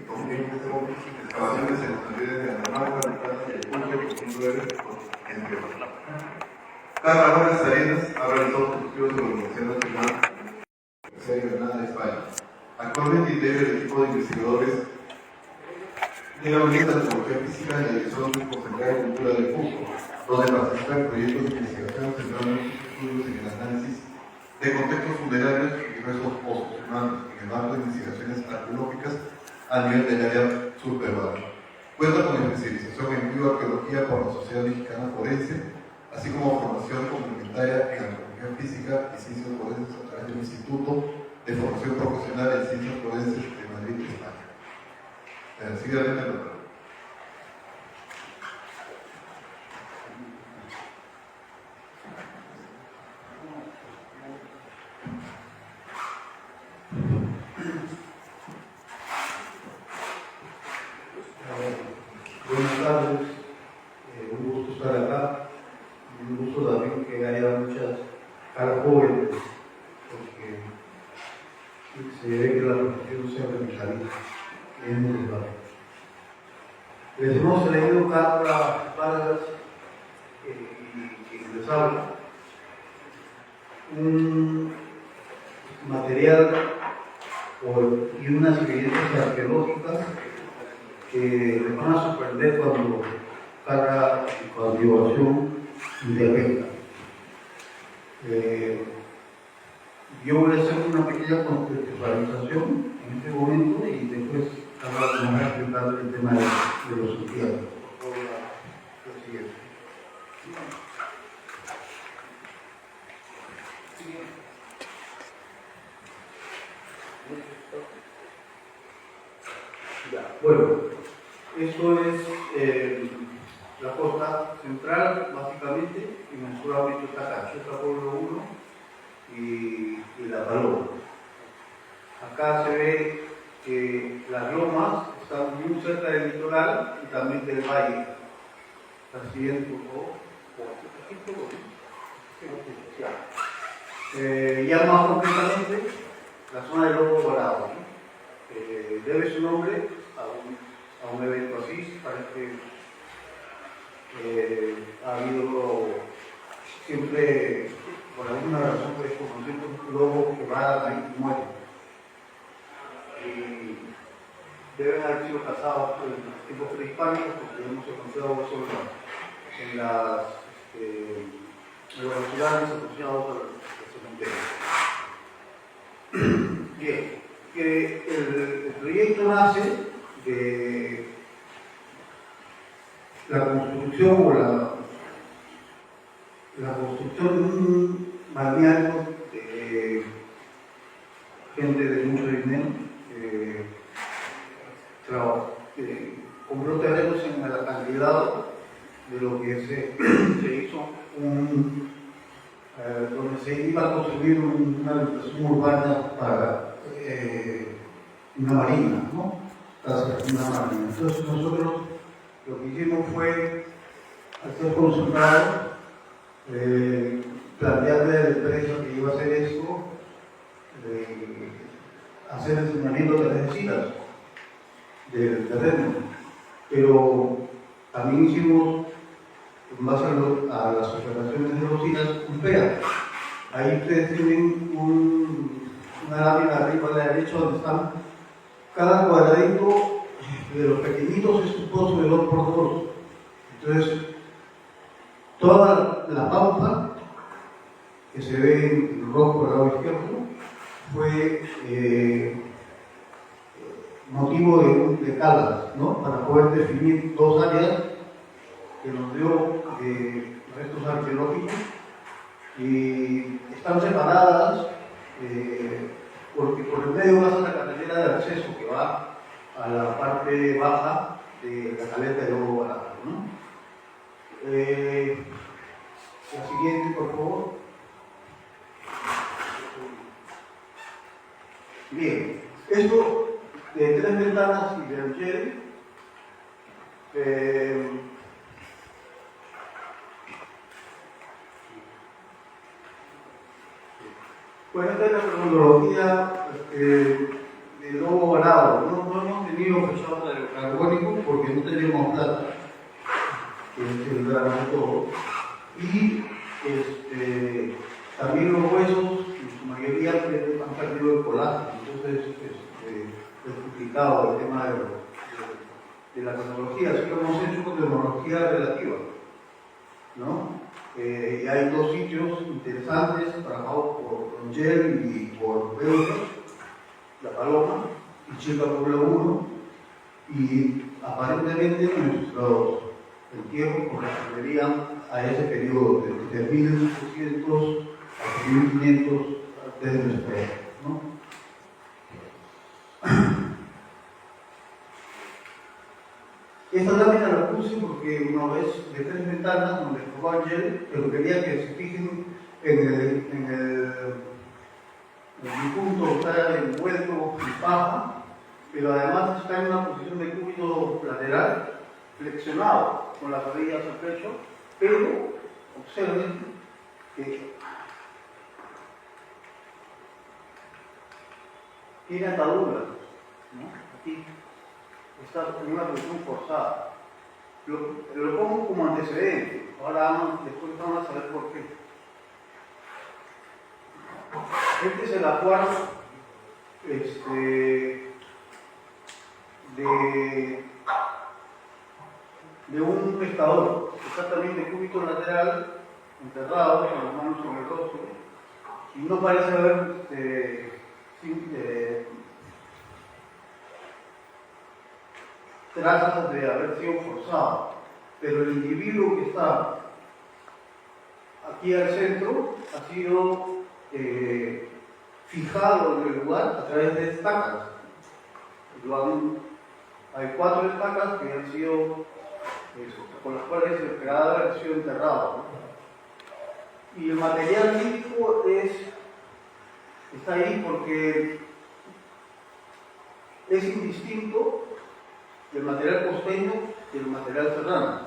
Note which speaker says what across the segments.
Speaker 1: excavaciones en los niveles de Andamagua, y el Pulque, entre otros. Carla Gómez Arenas ha realizado sus estudios en la Universidad Nacional de Granada, España. Actualmente integra el equipo de investigadores de la Unidad de Antropología Física en la Dirección Concentrada de Cultura del Cusco, donde participa en proyectos de investigación centrados en estudios en el análisis de contextos funerarios y restos post-humanos en el marco de investigaciones arqueológicas a nivel del área subperuana. Cuenta con especialización en bioarqueología por la Sociedad Mexicana Forense, así como formación complementaria en antropología física y ciencias forenses a través del Instituto de Formación Profesional en Ciencias Forenses de Madrid, España. Sigue adelante la palabra.
Speaker 2: Buenas tardes, un gusto estar acá, un gusto también que haya muchas caras jóvenes, porque se ve que la profesión se revitaliza en el lugar. Les hemos traído Carla Vargas y les habla un material y unas evidencias arqueológicas que les van a sorprender cuando Carla y con divulgación intervenga. Yo voy a hacer una pequeña contextualización en este momento y después Carla nos va a explicar el tema de los entierros. Por favor, la siguiente. Bueno, esto es la costa central, básicamente, y en el sur está Cachuta, Pueblo 1 y La Paloma. Acá se ve que las lomas están muy cerca del litoral y también del valle. La siguiente, ya más concretamente, la zona del Lobo Dorado, ¿no? Debe su nombre a un evento así. Parece que ha habido siempre, por alguna razón, pues, como siempre, lobos que van ahí y mueren. Y deben haber sido cazados en los tiempos prehispánicos, porque hemos encontrado eso en los lugares asociados al cementerio. Bien. Que el proyecto nace de la construcción la construcción de un balneario de gente de mucho dinero compró terrenos en el acantilado de lo que se hizo donde se iba a construir una habitación urbana para una marina, ¿no? Una marina. Entonces nosotros lo que hicimos fue, al ser consultado, plantearle a la empresa que iba a hacer esto, hacer el señalamiento de las vecinas del terreno. Pero también hicimos, en base a las observaciones de los INAS, un PEA. Ahí ustedes tienen una lámina arriba a la derecha donde están cada cuadradito de los pequeñitos es un pozo de 2x2. Entonces, toda la pauta que se ve en rojo al lado izquierdo fue motivo de calas, ¿no? Para poder definir dos áreas que nos dio restos arqueológicos y están separadas porque por el medio pasa la carretera de acceso que va a la parte baja de la caleta de Lobo Barato, ¿no? La siguiente, por favor. Bien, esto de 3 ventanas y de Angel, bueno, esta es la cronología el lobo ganado. No hemos tenido fechado carbónico porque no tenemos plata, que es el gran todo. Y también los huesos, en su mayoría, han perdido el colágeno. Entonces, es complicado el tema de la tecnología. Así lo hemos hecho con tecnología relativa, ¿no? Y hay dos sitios interesantes trabajados por Angel y por Beusa, La Paloma y Chica Pueblo 1, y aparentemente nuestros entierros corresponderían a ese periodo, desde 1800 a 1500 antes de nuestra era, ¿no? Esta lámina la puse porque una vez de 3 ventanas donde tocó Angel, pero quería que se fijen en el punto está envuelto en paja, pero además está en una posición de cúbito lateral, flexionado, con las rodillas al pecho, pero observen que tiene ataduras, ¿no? Aquí está en una posición forzada. Lo pongo como antecedente, ahora después vamos a saber por qué. Este es el acuario de un pescador, que está también de cúbito lateral, enterrado, con las manos sobre el rostro, y no parece haber trazas de haber sido forzado, pero el individuo que está aquí al centro ha sido fijado en el lugar a través de estacas. Hay 4 estacas que han sido, con las cuales el cadáver ha sido enterrado, ¿no? Y el material lítico está ahí porque es indistinto del material costeño y del material serrano.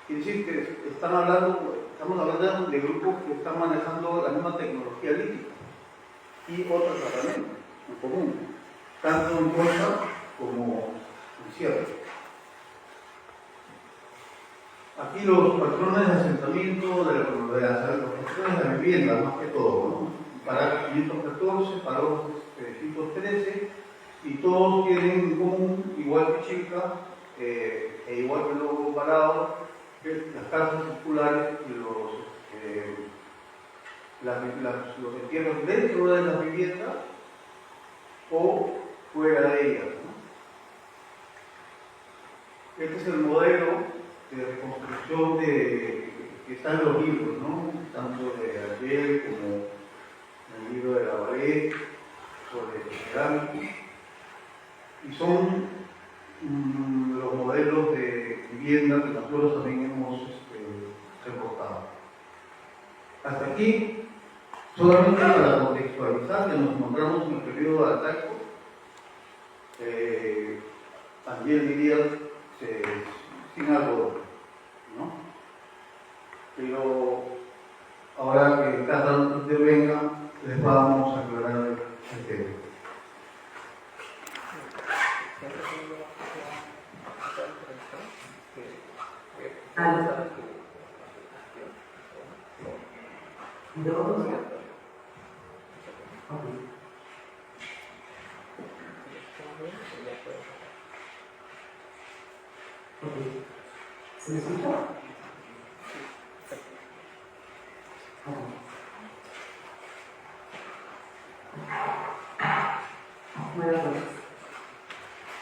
Speaker 2: Quiere decir que estamos hablando de grupos que están manejando la misma tecnología lítica y otras herramientas en común, tanto en fuerza como en cierre. Aquí los patrones de asentamiento de las patrones de la vivienda, más que todo, ¿no? Para 514, para 513, y todos tienen en común, igual que Chica, e igual que Lobo Parado, que las casas circulares y los entierros dentro de las viviendas o fuera de ellas, ¿no? Este es el modelo de reconstrucción que está en los libros, ¿no? Tanto de Ariel como en el libro de la Ballet, sobre cerámica, y son los modelos de vivienda que nosotros también hemos reportado. Hasta aquí, solamente para contextualizar que nos encontramos en el periodo de Ataco, también diría sin algodón, ¿no? Pero ahora que cada uno intervenga, les vamos a aclarar el tema.
Speaker 3: ¿Se me escucha? Buenas noches.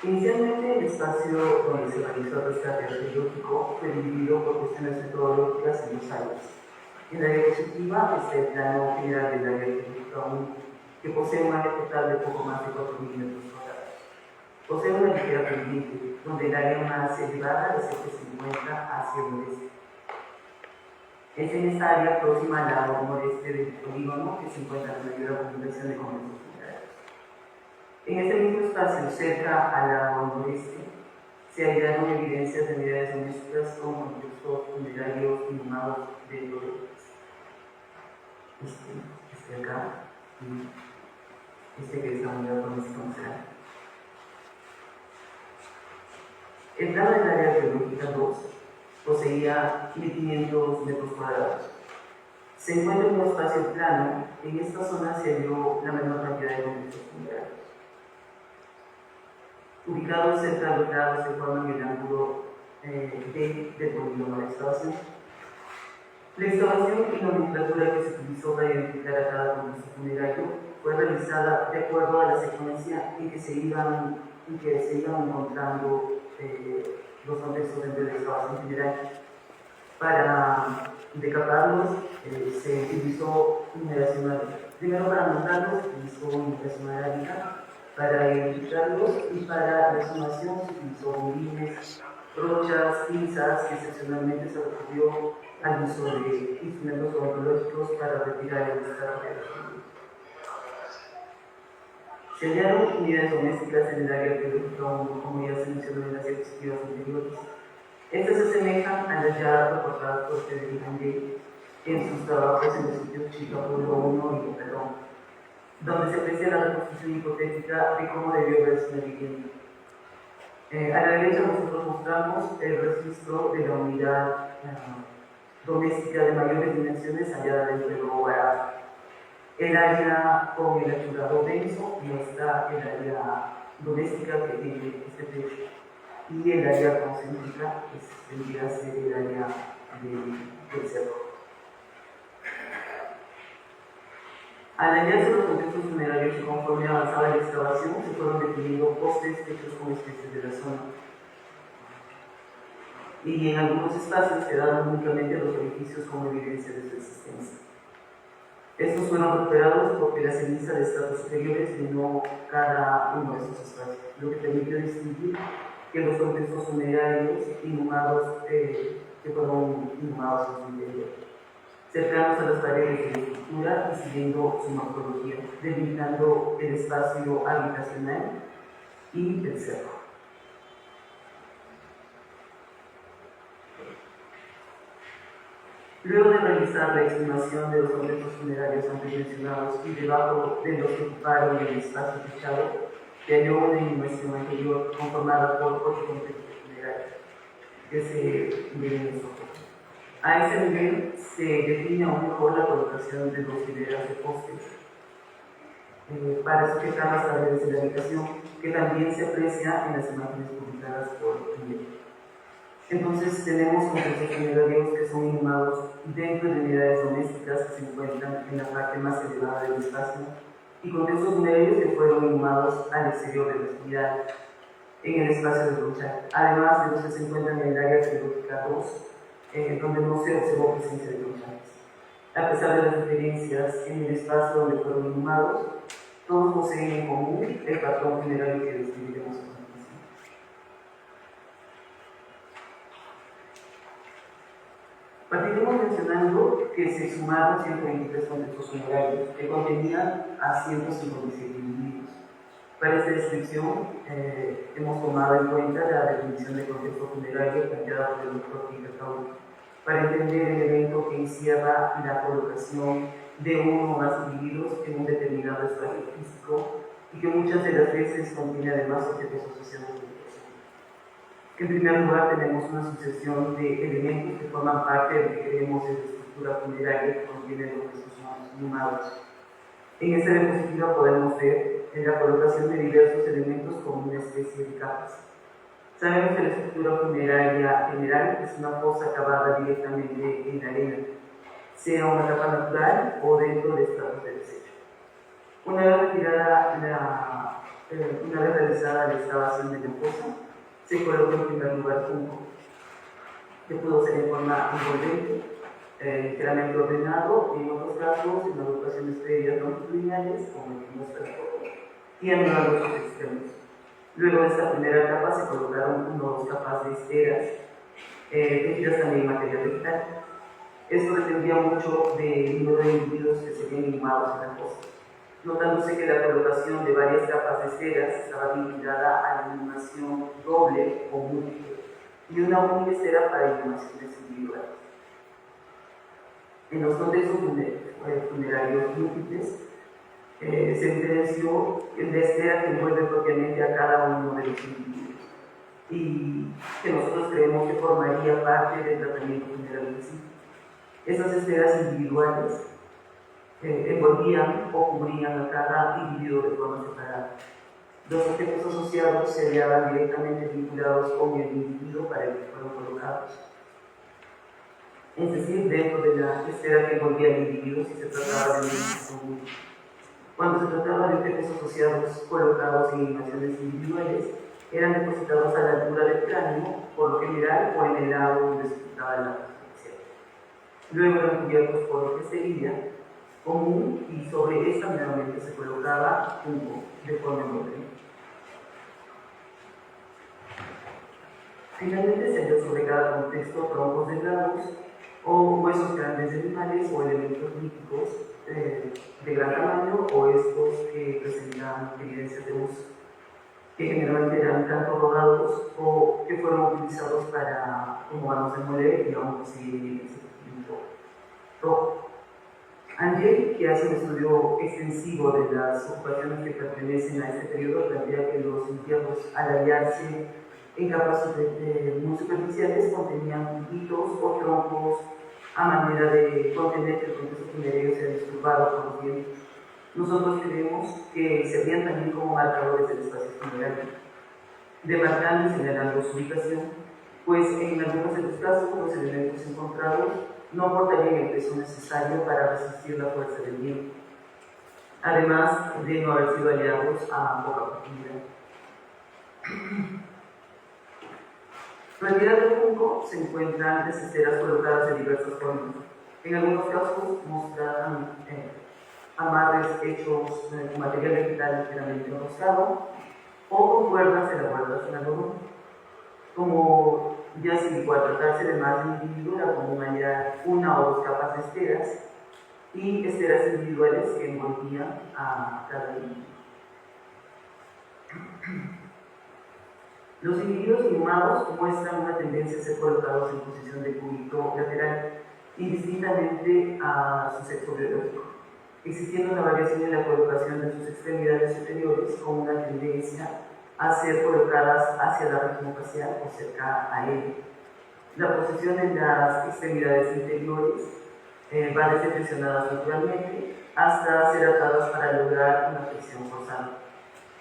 Speaker 3: Inicialmente, el espacio donde se realizó el rescate arqueológico fue dividido por cuestiones metodológicas en 2 áreas. En la diapositiva está el plano general del área arqueológica 1, que posee un área total de poco más de 4.000 metros cuadrados. Posee una ligera pendiente, donde el área más elevada es el que se encuentra hacia el noreste. Es en esta área próxima al lado noreste del polígono que se encuentra la mayor acumulación de complejos funerarios. En este mismo espacio, cerca al lado noreste, se hallaron evidencias de unidades domésticas con complejos funerarios inhumados dentro de ellas. Este acá. que es la unidad doméstica funcional. El plano del área arqueológica 2 poseía 1.500 metros cuadrados. Se encuentra en un espacio plano. En esta zona se halló la menor cantidad de complejos funerarios. Ubicados centralizados se forman el ángulo del polígono de excavación. La excavación y nomenclatura que se utilizó para identificar a cada complejo funerario fue realizada de acuerdo a la secuencia en que se iban encontrando los contextos dentro de la excavación general. Para decaparlos se utilizó numeración arábica. Primero, para montarlos se utilizó numeración arábica, para identificarlos, y para la exhumación se utilizó bombines, brochas, pinzas, y excepcionalmente se recurrió al uso de instrumentos odontológicos para retirar el descargo de los fluidos. Se hallaron unidades domésticas en el área arqueológica 1, como ya se mencionó en las diapositivas anteriores. Estas se asemejan a las ya reportadas por Federico Angel en sus trabajos en los sitios Chicapulo 1 y Boquerón, donde se aprecia la reconstrucción hipotética de cómo debió verse una vivienda. A la derecha nosotros mostramos el registro de la unidad doméstica de mayores dimensiones hallada dentro del hogar. El área con el achurado denso muestra el área doméstica que tiene este techo, y el área concéntrica tendría que ser el área del cerro. Al hallarse los contextos funerarios y conforme avanzaba la excavación, se fueron definiendo postes hechos con especies de la zona. Y en algunos espacios quedaron únicamente los edificios como evidencia de su existencia. Estos fueron recuperados porque la ceniza de estratos superiores llenó cada uno de esos espacios, lo que permitió distinguir que los contextos funerarios inhumados, que fueron inhumados en su interior, cercanos a las paredes de la estructura y siguiendo su morfología, delimitando el espacio habitacional y el cerro. Luego de realizar la exhumación de los contextos funerarios antes mencionados y debajo de los que ocuparon el espacio techado, se halló una inhumación anterior conformada por 8 contextos funerarios que se ven en esta foto. A ese nivel se define aún mejor la colocación de 2 hileras de postes para sujetar las paredes de la habitación, que también se aprecia en las imágenes publicadas por Miguel. Entonces tenemos contextos funerarios que son inhumados dentro de unidades domésticas que se encuentran en la parte más elevada del espacio, y contextos funerarios que fueron inhumados al exterior de la unidad, en el espacio de brocha, además de los que se encuentran en el área arqueológica 2, donde no se observó presencia de brochales. A pesar de las diferencias en el espacio donde fueron inhumados, todos poseen en común el patrón funerario que describiremos a continuación. Partiremos mencionando que se sumaron 123 contextos funerarios que contenían a 157 individuos. Para esta descripción hemos tomado en cuenta la definición de contexto funerario planteada por el doctor Peter Cowley para entender el evento que encierra la colocación de uno o más individuos en un determinado espacio físico y que muchas de las veces contiene además objetos asociados de persona. En primer lugar, tenemos una sucesión de elementos que forman parte de lo que creemos es la estructura funeraria que contiene los restos humanos inhumados. En esta diapositiva podemos ver la colocación de diversos elementos como una especie de capas. Sabemos que la estructura funeraria general es una fosa cavada directamente en la arena, sea una capa natural o dentro de estratos de desecho. Una vez realizada la excavación de la fosa, se coloca en primer lugar junco, que pudo ser en forma envolvente, ligeramente ordenado, y en otros casos en agrupaciones previas longitudinales, como el muestra el foto, y anulando sus extremos. Luego de esta primera capa se colocaron 1 o 2 capas de esteras, tejidas también en material vegetal. Esto dependía mucho del número de individuos que serían inhumados en la fosa, notándose que la colocación de varias capas de esteras estaba vinculada a la inhumación doble o múltiple, y una única estera para inhumaciones individuales. En los contextos funerarios múltiples, se diferenció en la esfera que envuelve propiamente a cada uno de los individuos y que nosotros creemos que formaría parte del tratamiento general de sí. Esas esferas individuales envolvían o cubrían a cada individuo de forma separada. Los objetos asociados se hallaban directamente vinculados con el individuo para el que fueron colocados. Es decir, dentro de la esfera que envolvía al individuo, si se trataba de un individuo. Cuando se trataba de objetos asociados colocados en imágenes individuales, eran depositados a la altura del cráneo, por lo general, o en el lado donde se trataba la perspectiva. Luego eran cubiertos por lo que sería común y sobre esta nuevamente se colocaba un de forma envolvente. Finalmente se halló sobre cada contexto troncos delgados o huesos grandes de animales o elementos míticos de gran tamaño o estos que presentaban evidencias de uso, que generalmente eran tanto rodados o que fueron utilizados como vamos a moler y vamos a seguir ese tipo. Angel, que hace un estudio extensivo de las ocupaciones que pertenecen a este periodo, plantea que los entierros, al hallarse en capas muy superficiales, contenían hitos o troncos a manera de contener que el contexto funerario sea disturbado por los vientos. Nosotros creemos que servían también como marcadores del espacio funerario, demarcando y señalando su ubicación, pues en algunos de los casos los elementos encontrados no aportarían el peso necesario para resistir la fuerza del viento, además de no haber sido hallados a poca profundidad. Retirado del junco se encuentran las esteras colocadas de diversas formas. En algunos casos mostraban amarres hechos con material vegetal ligeramente enroscado o con cuerdas elaboradas en algodón. Como ya se indicó, al tratarse de más de un individuo, era común hallar una o dos capas de esteras y esteras individuales que envolvían a cada individuo. Los individuos inhumados muestran una tendencia a ser colocados en posición de cúbito lateral, indistintamente a su sexo biológico, existiendo una variación en la colocación de sus extremidades superiores con una tendencia a ser colocadas hacia la región facial o cerca a él. La posición en las extremidades interiores va desde flexionadas naturalmente hasta ser atadas para lograr una flexión forzada.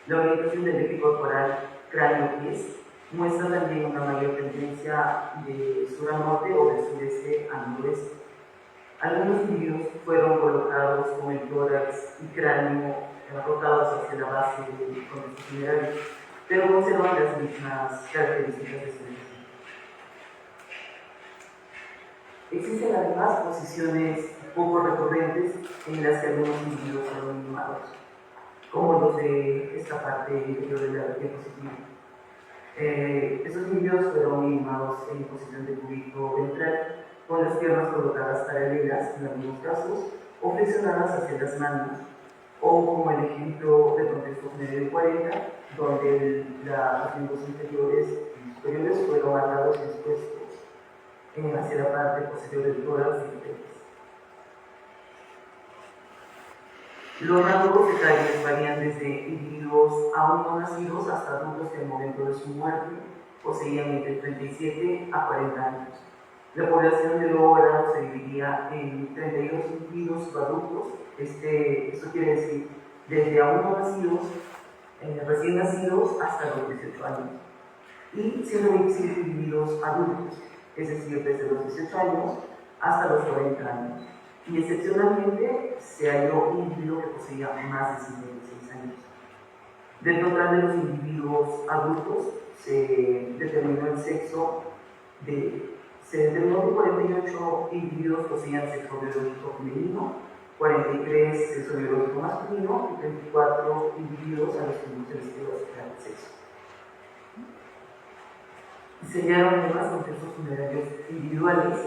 Speaker 3: La orientación del eje corporal cráneo-pies muestra también una mayor tendencia de sur a norte o de sureste a noroeste. Algunos individuos fueron colocados con el tórax y cráneo rotados hacia la base del contexto funerario, pero conservan las mismas características de su diseño. Existen además posiciones poco recurrentes en las que algunos individuos fueron inhumados, como los de esta parte interior de la diapositiva. Estos individuos fueron inhumados en posición de cúbito ventral, con las piernas colocadas paralelas en algunos casos, o flexionadas hacia las manos, o como el ejemplo del contexto funerario 40, donde los miembros inferiores y superiores fueron marcados y expuestos hacia la parte posterior del tórax y del pelvis. Los rangos etarios varían desde individuos aún no nacidos hasta adultos que al momento de su muerte poseían entre 37 a 40 años. La población de Lógrado se dividía en 32 individuos subadultos, esto quiere decir desde aún no nacidos, recién nacidos hasta los 18 años, y 125 individuos adultos, es decir, desde los 18 años hasta los 40 años. Y excepcionalmente se halló un individuo que poseía más de 56 años. Del total de los individuos adultos se determinó el sexo se determinó que 48 individuos poseían sexo biológico femenino, 43 sexo biológico masculino y 34 individuos a los que no se les quedó asignar el sexo. Se hallaron además contextos funerarios individuales,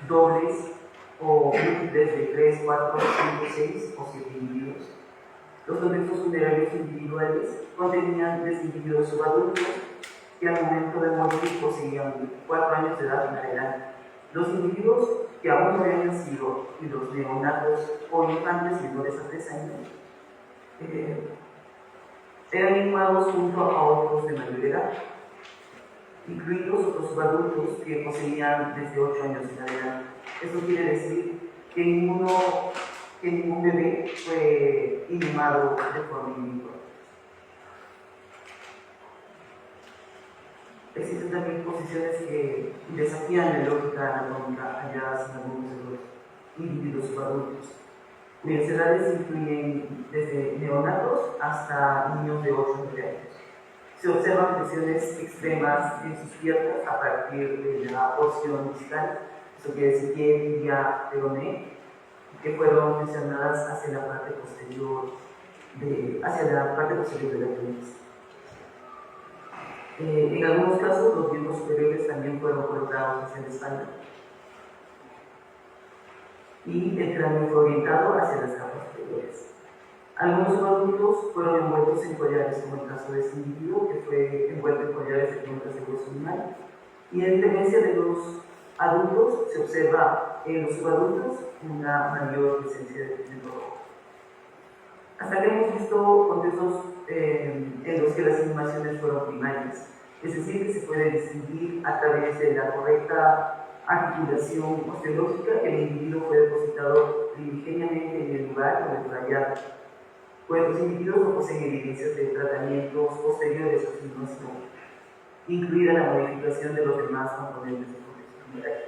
Speaker 3: dobles o múltiples de 3, 4, 5, 6 o 7 individuos. Los contextos funerarios individuales contenían 10 individuos subadultos que al momento de morir poseían 4 años de edad en adelante. Los individuos que aún no habían nacido y los neonatos o infantes menores a 3 años eran inhumados junto a otros de mayor edad, incluidos otros subadultos que poseían desde 8 años en adelante. Eso quiere decir que ningún bebé fue inhumado de forma individual. Existen también posiciones que desafían la lógica anatómica halladas en algunos de los individuos subadultos, cuyas edades incluyen desde neonatos hasta niños de 8 o 9 años. Se observan presiones extremas en sus piernas a partir de la porción distal, eso quiere decir pie, tibia, peroné, que fueron mencionadas hacia la parte posterior de la pelvis. En algunos casos, los miembros superiores también fueron colocados hacia la espalda y el cráneo fue orientado hacia las capas superiores. Algunos adultos fueron envueltos en collares, como el caso de este individuo, que fue envuelto en collares de puntas de hueso animal. Y en diferencia de los adultos, se observa en los subadultos una mayor presencia de pigmento rojo. Hasta que hemos visto contextos en los que las inhumaciones fueron primarias, es decir, que se puede distinguir a través de la correcta articulación osteológica que el individuo fue depositado primigeniamente en el lugar donde fue hallado. Pues los individuos no poseen evidencias de tratamientos posteriores a su inhumación, incluida la modificación de los demás componentes del contexto funerario.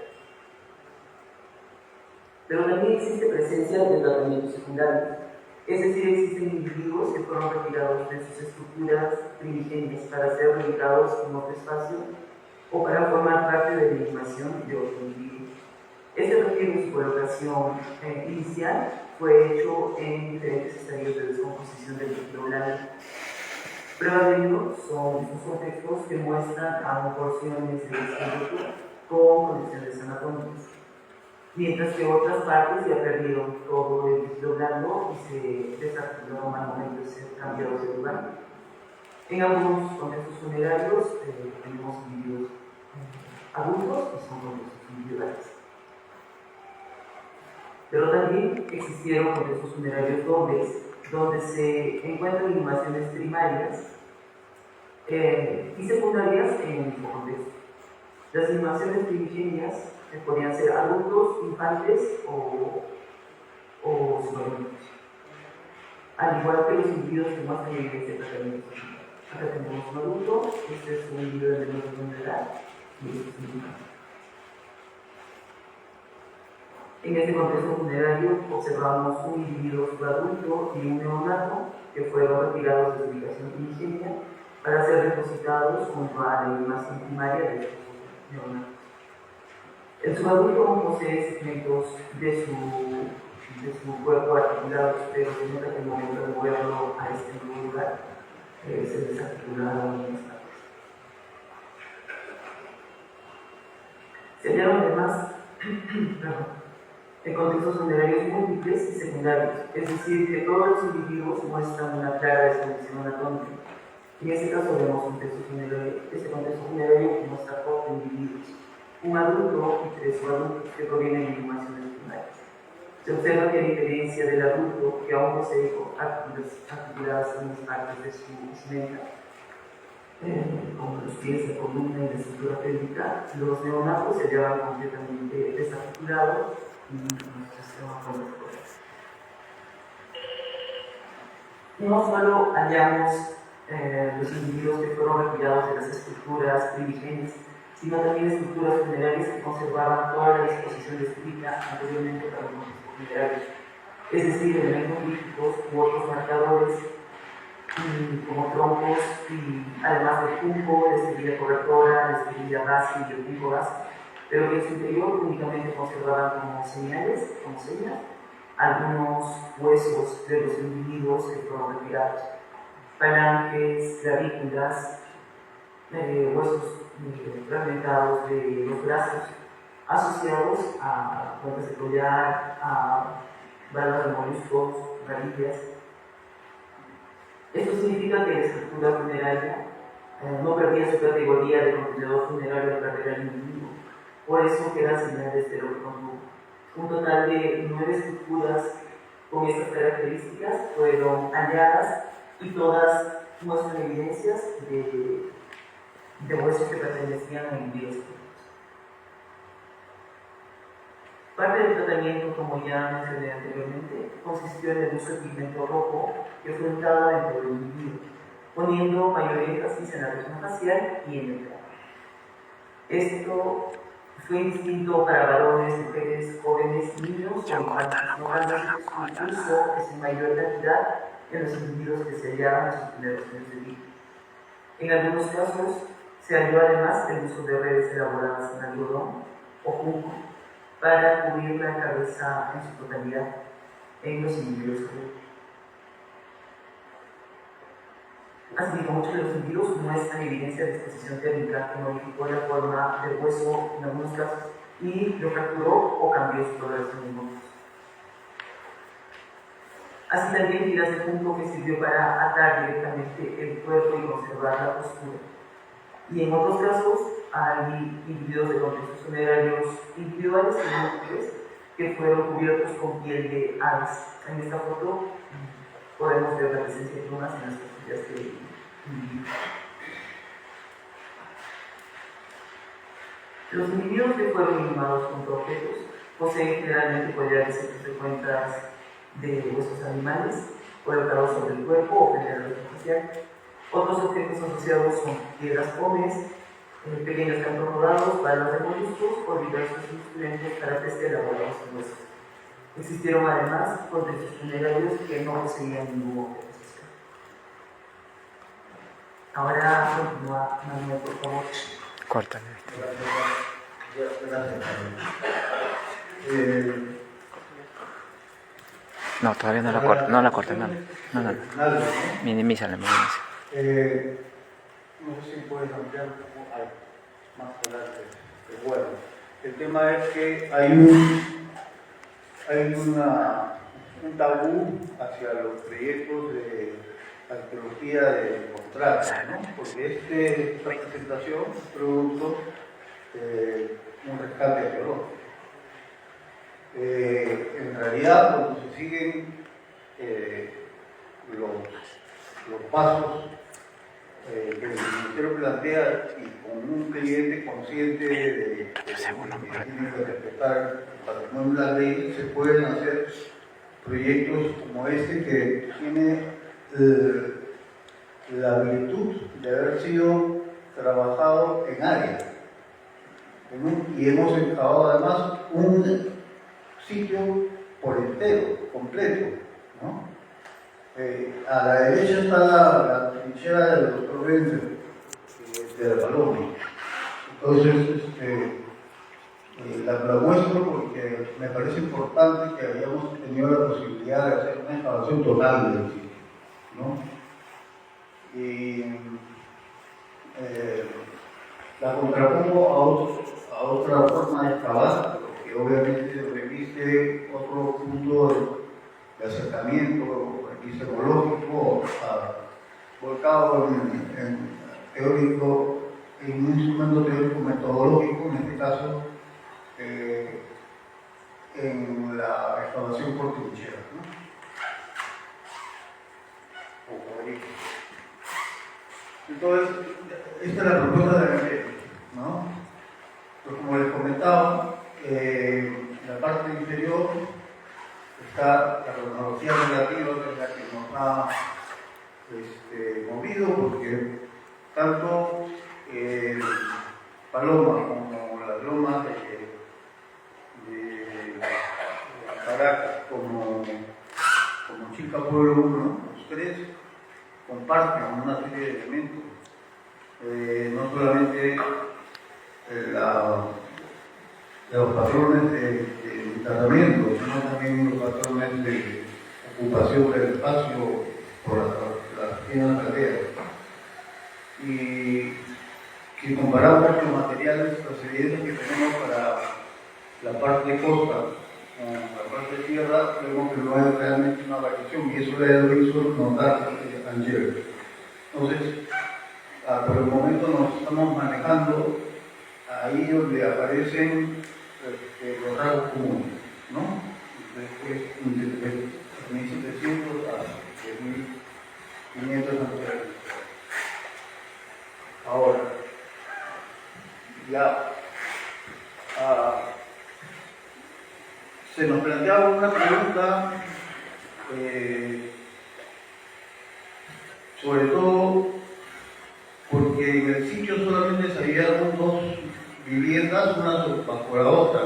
Speaker 3: Pero también existe presencia de tratamientos secundarios. Es decir, existen individuos que fueron retirados de sus estructuras primigenias para ser reubicados en otro espacio o para formar parte de la inhumación de otro individuo. Este retiro y su colocación inicial fue hecho en diferentes estadios de descomposición del tejido blando. Prueba de ello son estos contextos que muestran aún porciones del esqueleto con condiciones anatómicas, mientras que otras partes ya perdieron todo el tejido blando y se desarticuló al momento de ser cambiados de lugar. En algunos contextos funerarios tenemos individuos adultos y son contextos individuales. Pero también existieron contextos funerarios dobles, donde se encuentran inhumaciones primarias y secundarias en el mismo contexto. Las inhumaciones primigenias podían ser adultos, infantes o subadultos, al igual que los individuos que muestran evidencia de tratamiento. Acá tenemos un adulto, este es un individuo de menor de edad y este es un infante. En este contexto funerario observamos un individuo subadulto y un neonato que fueron retirados de su ubicación primigenia para ser depositados junto a la inhumación primaria de estos neonatos. El subadulto posee segmentos de su cuerpo articulados, pero se nota que el momento de moverlo a este nuevo lugar se desarticularon en esta parte. Se hallaron además en contextos funerarios múltiples y secundarios, es decir, que todos los individuos muestran una clara desconexión anatómica. En este caso vemos un contexto funerario que muestra 4 individuos, un adulto y 3 subadultos que provienen de inhumaciones primarias. Se observa que a diferencia del adulto, que aún posee articuladas algunas partes de su vestimenta, como los pies, la columna y la estructura pélvica, los neonatos se hallaban completamente desarticulados y nuestro sistema conductor. No solo hallamos los individuos que fueron retirados de las estructuras primigenias, sino también estructuras funerarias que conservaban toda la disposición descrita anteriormente para los contextos funerarios, es decir, elementos líticos u otros marcadores como troncos y además de junco, de esterilla cobertora, de esterilla base y de junco base, pero que en su interior únicamente conservaban como señas, algunos huesos de los individuos que fueron retirados, falanges, clavículas, huesos fragmentados de los brazos, asociados a cuerdas de collar, a valvas de moluscos, varillas. Esto significa que la estructura funeraria no perdía su categoría de contenedor funerario al perder al individuo, por eso quedan señales de lo que contuvo. Un total de 9 estructuras con estas características fueron halladas y todas muestran evidencias de huesos que pertenecían a individuos. Parte del tratamiento, como ya mencioné anteriormente, consistió en el uso de pigmento rojo que fue untado dentro del individuo, poniendo mayor énfasis en la región facial y en el cráneo. Esto fue distinto para varones, mujeres, jóvenes y niños, incluso es en mayor cantidad en los individuos que se hallaban en sus primeros meses de vida. En algunos casos se halló además el uso de redes elaboradas en algodón o junco para cubrir la cabeza en su totalidad en los individuos jóvenes. Así como muchos de los individuos muestran evidencia de exposición térmica que modificó la forma del hueso en algunos casos y lo fracturó o cambió su coloración en otros. Así también tiras de punto que sirvió para atar directamente el cuerpo y conservar la postura. Y en otros casos hay individuos de contextos funerarios individuales y múltiples que fueron cubiertos con piel de aves. En esta foto podemos ver la presencia de plumas en las costillas del individuo. Los individuos que fueron inhumados con objetos poseen generalmente collares frecuentes de huesos animales colocados sobre el cuerpo o frente a la región facial. Otros objetos asociados son piedras pómez, pequeños cantos rodados, balas de moluscos o diversos instrumentos para pesca elaborados en huesos. Existieron además contextos funerarios que no poseían ningún objeto social. Ahora continúa Manuel, por favor.
Speaker 4: Córtale.
Speaker 2: Gracias.
Speaker 4: No, todavía no la cortes, no. Minimízala.
Speaker 2: No sé si puedes ampliar un poco más adelante. Bueno, el tema es que hay un tabú hacia los proyectos de arqueología de contrato, ¿no? Porque esta presentación es producto de un rescate arqueológico. En realidad, cuando se siguen los pasos que el Ministerio plantea y con un cliente consciente de que tiene que respetar el patrimonio de la ley, se pueden hacer proyectos como este que tiene la virtud de haber sido trabajado en área. Y hemos excavado además un sitio por entero, completo, ¿no? A la derecha está la trinchera del doctor Benzer, de la Paloma. Entonces, la muestro porque me parece importante que hayamos tenido la posibilidad de hacer una excavación total del sitio, ¿no? Y la contrapongo a otra forma de excavar, que obviamente reviste otro punto de acercamiento epistemológico, volcado en teórico, en un instrumento teórico metodológico, en este caso en la excavación por trinchera, ¿no? Entonces, esta es la propuesta de la ley, ¿no? Pues como les comentaba, en la parte inferior está la cronología relativa, que es la que nos ha movido, porque tanto Paloma como las lomas de Caracas, como Chica Pueblo 1, los tres comparten una serie de elementos, no solamente los patrones de tratamiento, sino también los patrones de ocupación del espacio por las pequeñas tareas. Y si comparamos los materiales, las evidencias que tenemos para la parte de costa con la parte de tierra, vemos que no hay realmente una variación, y eso lo hizo notar Angel. Entonces, por el momento nos estamos manejando ahí donde aparecen los rasgos comunes, ¿no? se nos planteaba una pregunta, sobre todo porque en el sitio solamente se habían dos viviendas, una bajo la otra.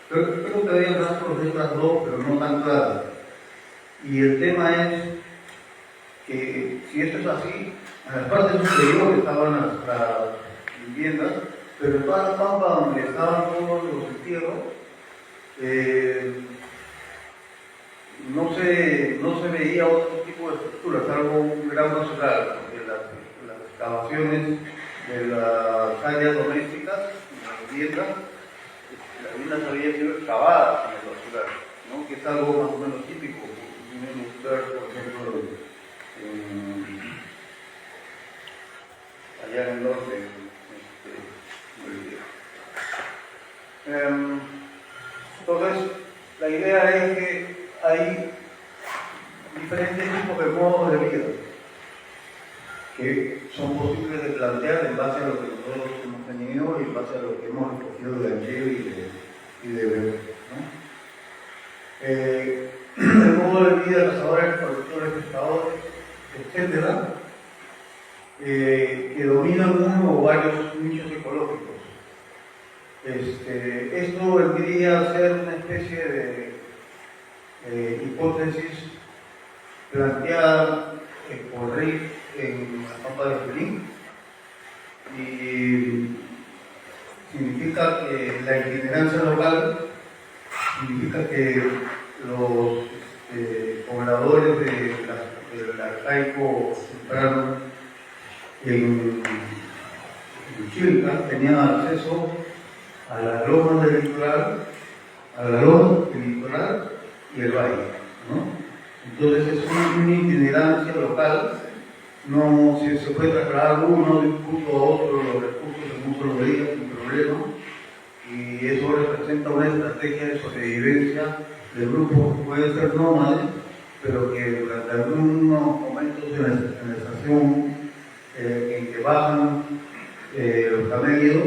Speaker 2: Creo que había rastros de estas dos, pero no tan claros. Y el tema es que si esto es así, en las partes superiores estaban las viviendas, pero en toda la pampa donde estaban todos los entierros, no se veía otro tipo de estructura, salvo un gran basural, porque las excavaciones de las áreas domésticas, las viviendas habían sido excavadas en el basural, ¿no? Que es algo más o menos típico. Por ejemplo, allá en el norte, entonces, la idea es que hay diferentes tipos de modos de vida que son posibles de plantear en base a lo que nosotros hemos tenido y en base a lo que hemos recogido de Angel y de Weber, ¿no? El modo de vida de cazadores, productores, pescadores, etcétera, que dominan uno o varios nichos ecológicos. Esto vendría a ser una especie de hipótesis planteada por Rick en la pampa de Junín, y significa que la itinerancia local significa que los pobladores del arcaico temprano en Chilca tenían acceso a las lomas del litoral, y el valle, ¿no? Entonces es una itinerancia local, no se puede trasladar uno de un punto a otro los recursos en un solo día sin problema, y eso representa una estrategia de sobrevivencia del grupo que puede ser nómade, pero que durante algunos momentos en la estación en que bajan los camellos,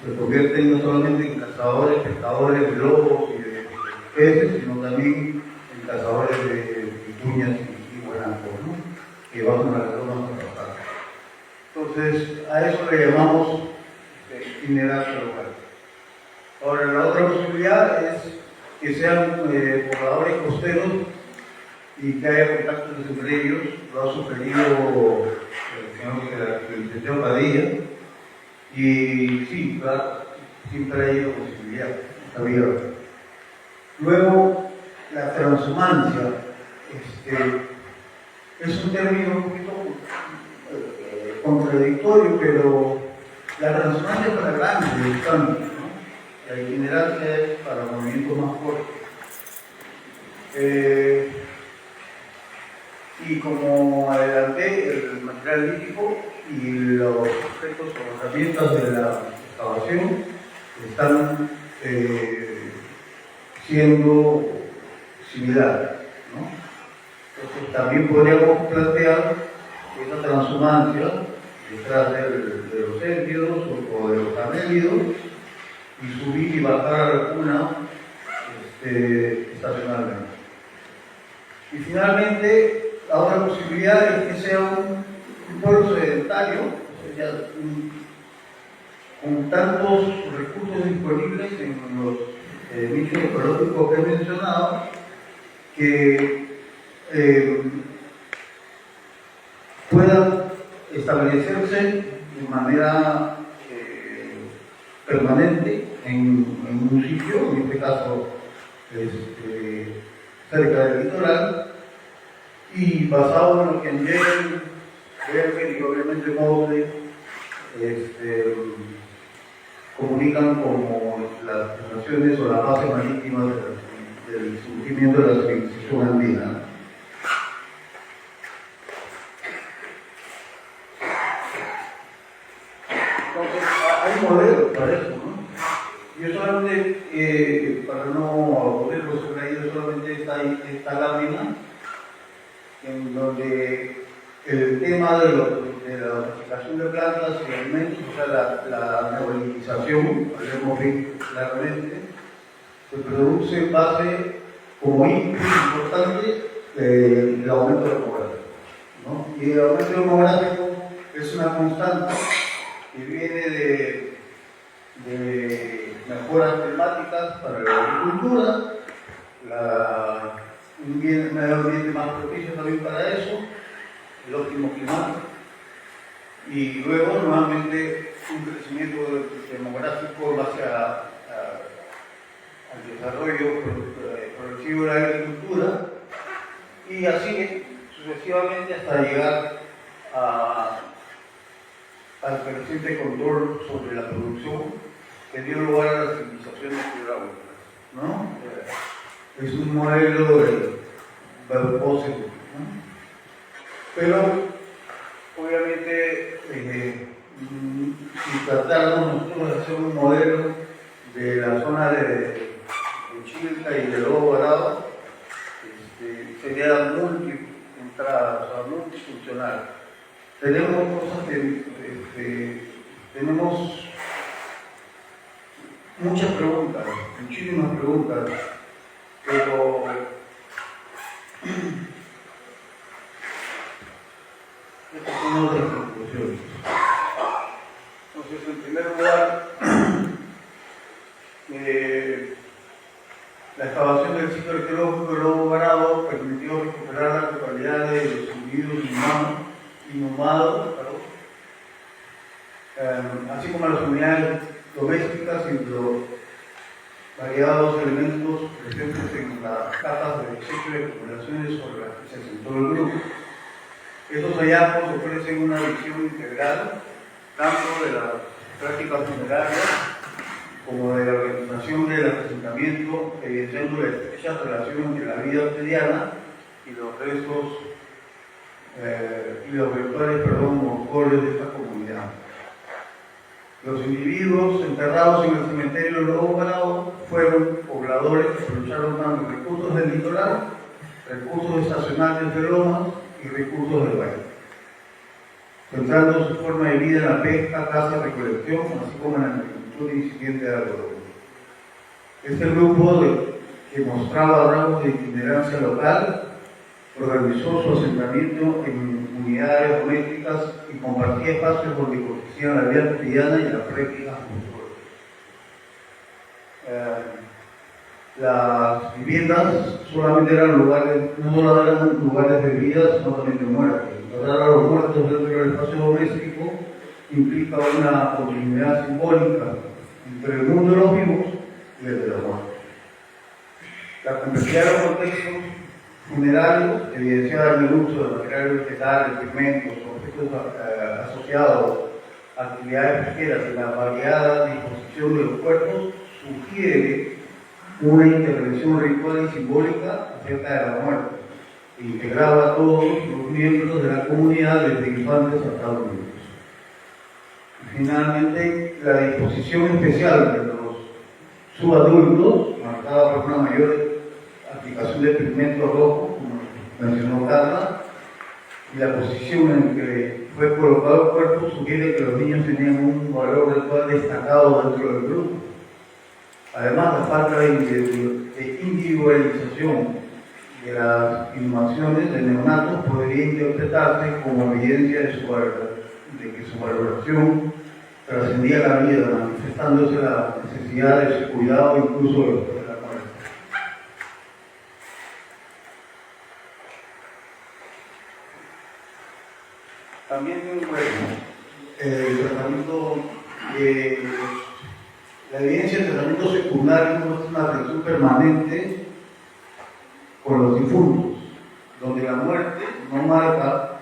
Speaker 2: se convierten no solamente en cazadores, pescadores de lobos y de peces, sino también en cazadores de vicuñas y guanacos, ¿no? Que bajan a las lomas a cazar. Entonces, a eso le llamamos itinerancia local. Ahora, la otra posibilidad es que sean pobladores costeros y que haya contactos entre ellos. Lo ha sugerido el licenciado Padilla. Y sí, claro, siempre hay una posibilidad, está bien. Luego, la transhumancia es un término un poquito contradictorio, pero la transhumancia es para grandes cambios, ¿no? La itinerancia es para movimientos más cortos. Y como adelanté, el material lítico y los objetos o herramientas de la excavación están siendo similares, ¿no? Entonces también podríamos plantear esa transhumancia detrás de los éntidos o de los camélidos y subir y bajar a la cuna estacionalmente. Y finalmente, la otra posibilidad es que sea un pueblo sedentario, o sea, con tantos recursos disponibles en los nichos ecológicos que he mencionado, que puedan establecerse de manera permanente en un sitio, en este caso cerca del litoral, y basado en lo que Angel, Berger y obviamente Mosley comunican como las naciones o la base marítima del surgimiento de la civilización andina. Entonces, hay modelos para eso, ¿no? Yo solamente, para no aburrirlos sobre ello, solamente esta lámina en donde el tema de la domesticación de plantas y alimentos, o sea, la neolitización, lo hemos visto claramente, se produce en base como input importante el aumento demográfico, ¿no? Y el aumento demográfico es una constante que viene de mejoras climáticas para la agricultura, un medio ambiente más propicio también para eso, el óptimo climático, y luego nuevamente un crecimiento demográfico en base al desarrollo progresivo de la agricultura, y así sucesivamente hasta llegar al creciente control sobre la producción que dio lugar a las civilizaciones hidráulicas, ¿no? Es un modelo de Bauposen, ¿no? Pero obviamente si tratáramos nosotros de hacer un modelo de la zona de Chilca y de Lobo Bravo, sería multi-entrada, o sea, multifuncional. Tenemos cosas tenemos muchas preguntas, muchísimas preguntas, pero estas son otras conclusiones. Entonces, en primer lugar, la excavación del sitio arqueológico de Lobo Bravo permitió recuperar la totalidad de los individuos inhumados, así como las unidades domésticas y los variados elementos presentes en las capas de desecho de acumulaciones sobre las que se asentó el grupo. Estos hallazgos ofrecen una visión integral tanto de las prácticas funerarias como de la organización del asentamiento, evidenciando la estrecha relación entre la vida cotidiana y los restos y los virtuales mortales de esta comunidad. Los individuos enterrados en el cementerio de Lobo Bravo fueron pobladores que aprovecharon tanto recursos del litoral, recursos estacionales de lomas y recursos del valle, centrando su forma de vida en la pesca, caza, recolección, así como en la agricultura incipiente de algodón. Este grupo que mostraba rasgos de itinerancia local organizó su asentamiento en unidades domésticas y compartía espacios donde protegían la vida cotidiana y las prácticas culturales. Las viviendas solamente eran lugares, no solo eran lugares de vida, sino también de muerte. Tratar a los muertos dentro del espacio doméstico implica una continuidad simbólica entre el mundo de los vivos y el de la muerte. La complejidad de los contextos funerarios, evidenciada en el uso de materiales vegetales, pigmentos, objetos asociados a actividades pesqueras y la variada disposición de los cuerpos, sugiere una intervención ritual y simbólica acerca de la muerte, que integraba a todos los miembros de la comunidad, desde infantes hasta adultos. Finalmente, la disposición especial de los subadultos, marcada por una mayor aplicación de pigmento rojo, como mencionó Carla, y la posición en que fue colocado el cuerpo sugiere que los niños tenían un valor ritual destacado dentro del grupo. Además, la falta de individualización de las inhumaciones de neonatos podría interpretarse como evidencia de que su valoración trascendía la vida, manifestándose la necesidad de su cuidado incluso después de la muerte. También el tratamiento la evidencia del tratamiento secundario muestra una relación permanente con los difuntos, donde la muerte no marca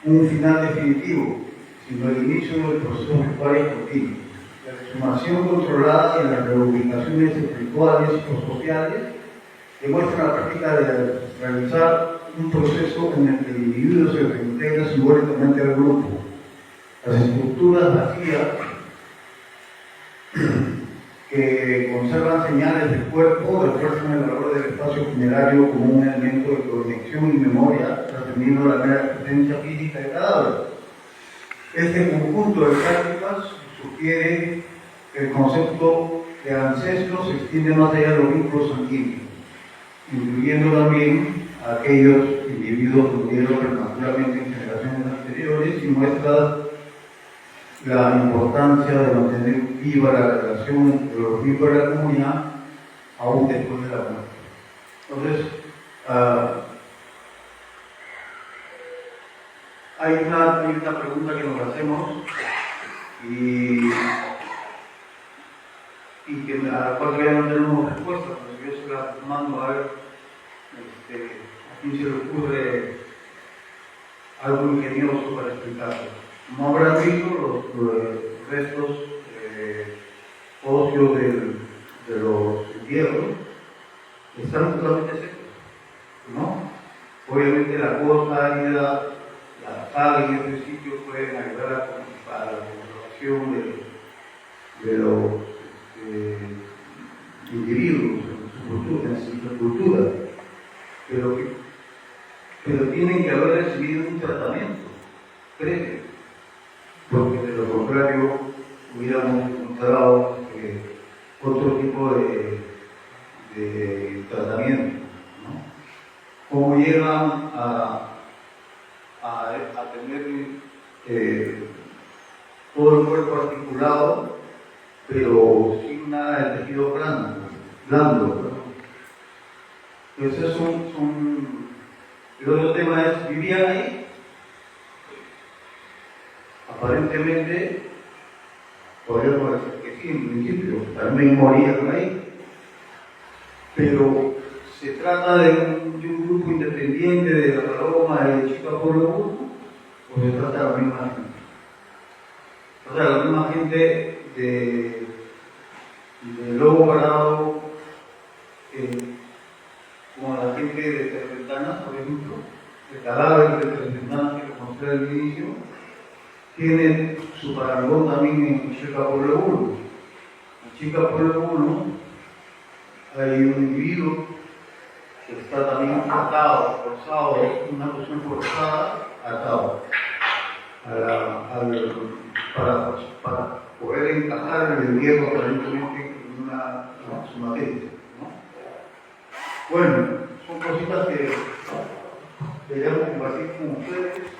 Speaker 2: un final definitivo, sino el inicio del proceso ritual y continuo. La exhumación controlada y las reubicaciones espirituales o sociales demuestran la práctica de realizar un proceso en el que el individuo se reintegra simbólicamente al grupo. Las estructuras vacías que conservan señales del cuerpo refuerzan el valor del espacio funerario como un elemento de conexión y memoria, trascendiendo la mera presencia física de cadáveres. Este conjunto de prácticas sugiere que el concepto que ancestros se extiende más allá de los vínculos sanguíneos, incluyendo también a aquellos individuos que murieron prematuramente en generaciones anteriores, y muestra la importancia de mantener viva la relación entre los miembros de la comunidad aún después de la muerte. Entonces, hay una pregunta que nos hacemos y que, a la cual todavía no tenemos respuesta, porque yo se la mando a ver a quién se le ocurre algo ingenioso para explicarlo. Como habrán visto, los restos óseos de los entierros están totalmente secos, ¿no? Obviamente la cosa árida, la sal en este sitio pueden ayudar a la conservación de los individuos en su cultura, pero tienen que haber recibido un tratamiento previo, porque de lo contrario hubiéramos encontrado otro tipo de tratamiento, ¿no? Cómo llegan a tener todo el cuerpo articulado, pero sin nada de tejido blando. Entonces el otro tema es, vivían ahí, aparentemente, podríamos decir que sí, en principio, también morían ahí, pero se trata de un grupo independiente de la Paloma y de Chica Pueblo Uno, o se trata de la misma gente. O sea, la misma gente de Lobo Parado, como la gente de Tres Ventanas, por ejemplo, el cadáver de Tres Ventanas que mostré al inicio, tiene su parangón también en Chica Pueblo 1. En Chica Pueblo 1 hay un individuo que está también atado, forzado, una cuestión forzada, atado, para poder encajar el hierro aparentemente en su materia, ¿no? Bueno, son cositas que queríamos compartir con ustedes.